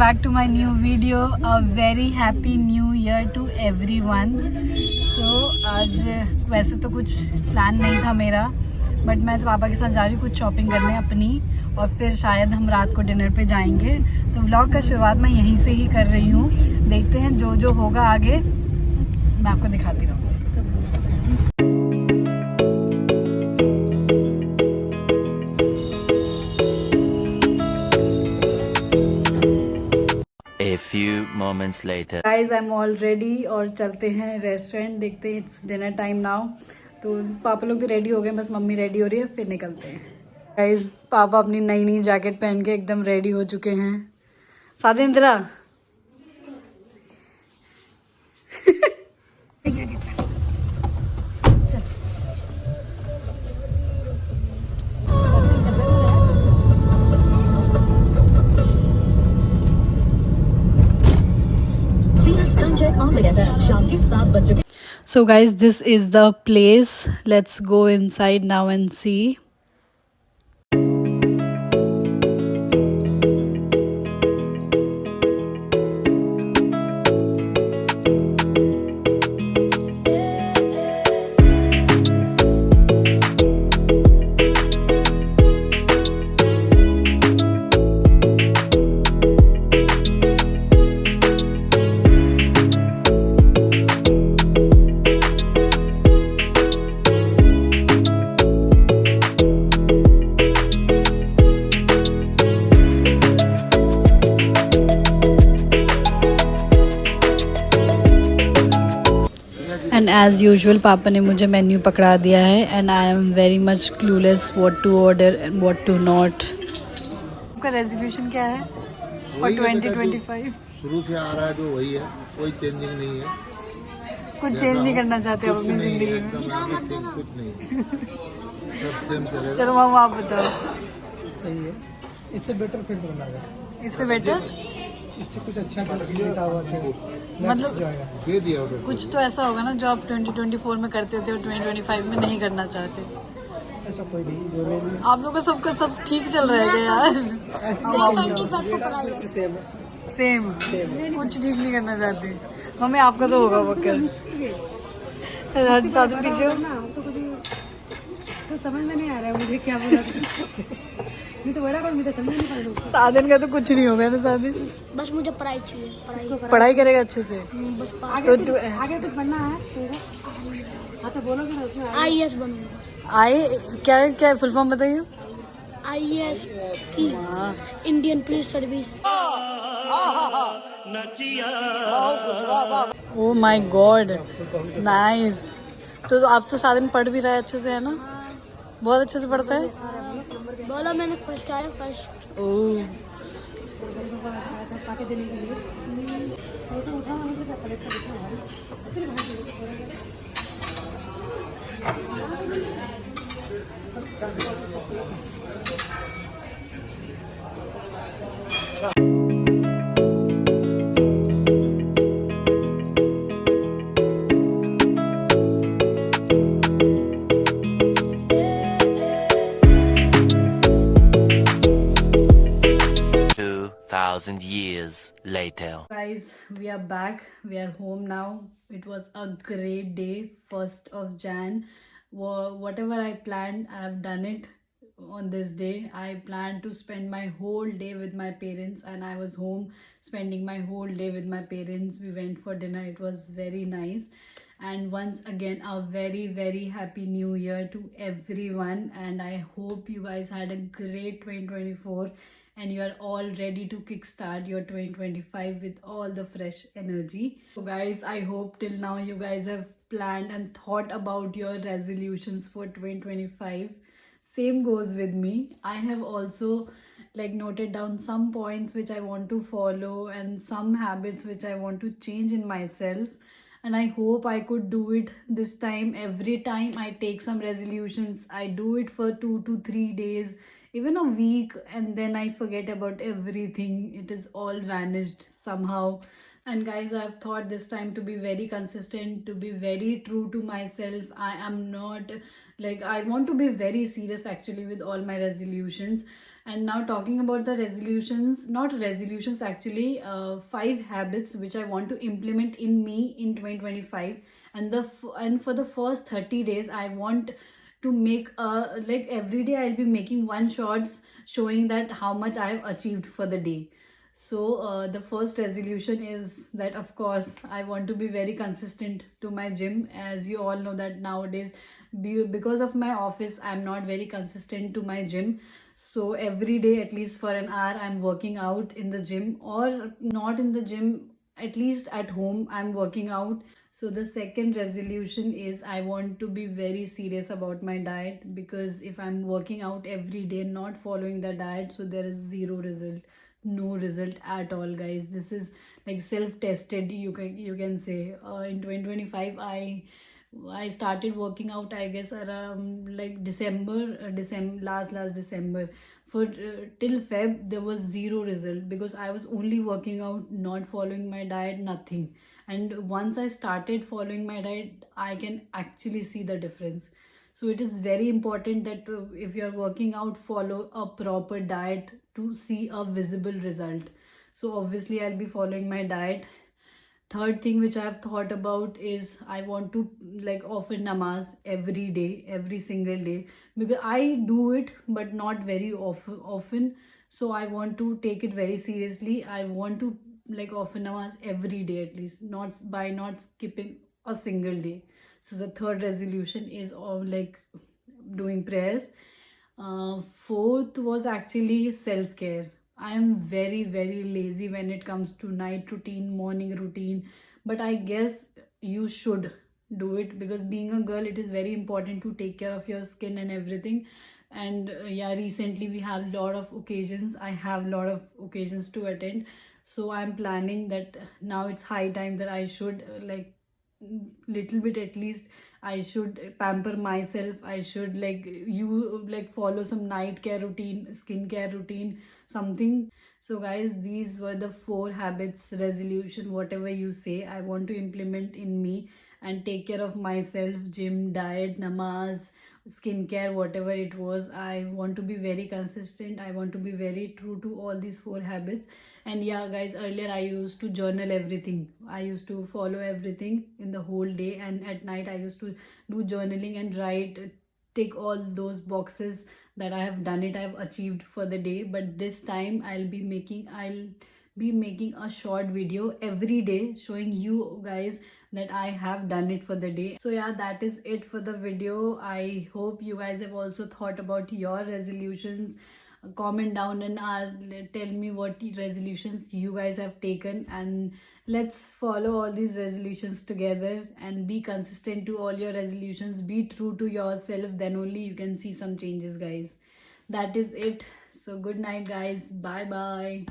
back to my new video. A very happy new year to everyone. So आज वैसे तो कुछ plan नहीं था मेरा, बट मैं तो पापा के साथ जा रही हूँ कुछ शॉपिंग करने अपनी, और फिर शायद हम रात को डिनर पे जाएंगे. तो व्लॉग का शुरुआत मैं यहीं से ही कर रही हूँ. देखते हैं जो जो होगा आगे मैं आपको दिखाती रहूँगी. A few moments later. Guys, I'm all ready और चलते हैं रेस्टोरेंट. देखते हैं, इट्स डिनर टाइम नाउ. तो पापा लोग भी रेडी हो गए, बस मम्मी रेडी हो रही है, फिर निकलते हैं. गाइज, पापा अपनी नई नई जैकेट पहन के एकदम रेडी हो चुके हैं. सादिंद्रा So guys, this is the place. Let's go inside now and see. And as usual पापा ने मुझे मेन्यू पकड़ा दिया है, and I am very much clueless what to order and what to not. आपका रेजोल्यूशन क्या है फॉर 2025? शुरू से आ रहा है जो वही है, कोई चेंजिंग नहीं है. कुछ चेंज नहीं करना चाहते हो अपनी जिंदगी में? कुछ नहीं, सब सेम चलेगा. चलो मामा आप बताओ. सही है. इससे बेटर फिल्म बनाएगा. इससे बेटर इससे कुछ अच्छा लिखा हुआ से मतलब दे दिया ऑर्डर. कुछ तो ऐसा होगा ना जो आप 2024 में करते थे और 2025 में नहीं करना चाहते. ऐसा कोई नहीं. जो भी आप लोगों का सबका सब ठीक चल रहा है क्या यार? ऐसी सेम सेम कुछ ठीक नहीं करना चाहते. मम्मी आपका तो होगा बकर. साथ पीछे तो समझ में नहीं आ रहा है मुझे क्या बोला. मैं तो बड़ा पर मुझे समझ नहीं पा रहा. साधन का तो कुछ नहीं होगा ना. साधन बस मुझे पढ़ाई चाहिए. पढ़ाई करेगा अच्छे से बस तो आगे कुछ बनना है. हाँ तो बोलोगे ना उसमें IAS बनूंगा. आए क्या क्या फुल फॉर्म बताइए. IAS की Indian police service. Oh my God, nice. तो आप तो साधन पढ़ भी रहा है अच्छे से, है ना? बहुत अच्छे से पढ़ता है. बोला मैंने फर्स्ट आया फर्स्ट. ओह पार्टी देने के लिए उठा Years later. guys, we are back. We are home now. It was a great day, 1st of Jan. Whatever I planned, I have done it on this day. I planned to spend my whole day with my parents, and I was home spending my whole day with my parents. We went for dinner. It was very nice. And once again, a very very happy new year to everyone, and I hope you guys had a great 2024 and you are all ready to kickstart your 2025 with all the fresh energy. So guys, I hope till now you guys have planned and thought about your resolutions for 2025. Same goes with me. I have also like noted down some points which I want to follow and some habits which I want to change in myself, and I hope I could do it this time. Every time I take some resolutions, I do it for 2 to 3 days, even a week, and then I forget about everything. It is all vanished somehow. And guys, I've thought this time to be very consistent, to be very true to myself. I am not like, I want to be very serious actually with all my resolutions. And now talking about the resolutions, not resolutions actually, 5 habits which I want to implement in me in 2025. And for the first 30 days, I want to make like every day I'll be making one shots showing that how much I have achieved for the day. So the first resolution is that of course I want to be very consistent to my gym. As you all know that nowadays because of my office I'm not very consistent to my gym. So every day at least for an hour I'm working out in the gym, or not in the gym, at least at home I'm working out. So the second resolution is I want to be very serious about my diet, because if I'm working out every day not following the diet, so there is zero result, no result at all, guys. This is like self-tested, you can say. In 2025 I started working out, I guess around like December last December. For till Feb there was zero result, because I was only working out, not following my diet, nothing. And once I started following my diet, I can actually see the difference. So it is very important that if you are working out, follow a proper diet to see a visible result. So obviously I'll be following my diet. Third thing which I have thought about is I want to like offer namaz every day, every single day, because I do it but not very often. So I want to take it very seriously. I want to like offer namaz every day at least, not skipping a single day. So the third resolution is of like doing prayers. Fourth was actually self-care. I am very lazy when it comes to night routine, morning routine, but I guess you should do it, because being a girl it is very important to take care of your skin and everything. And yeah, recently we have a lot of occasions. I have a lot of occasions to attend, so I'm planning that now it's high time that I should like little bit at least I should pamper myself. I should like follow some night care routine, skincare routine, something. So guys, these were the 4 habits, resolution, whatever you say, I want to implement in me and take care of myself. Gym, diet, namaz, skincare, whatever it was, I want to be very consistent. I want to be very true to all these 4 habits. And yeah guys, earlier I used to journal everything. I used to follow everything in the whole day, and at night I used to do journaling and write, tick all those boxes that I have done it, I have achieved for the day. But this time I'll be making a short video every day showing you guys that I have done it for the day. So yeah, that is it for the video. I hope you guys have also thought about your resolutions. Comment down and tell me what resolutions you guys have taken, and let's follow all these resolutions together and be consistent to all your resolutions. Be true to yourself, then only you can see some changes, guys. That is it. So good night guys, bye bye.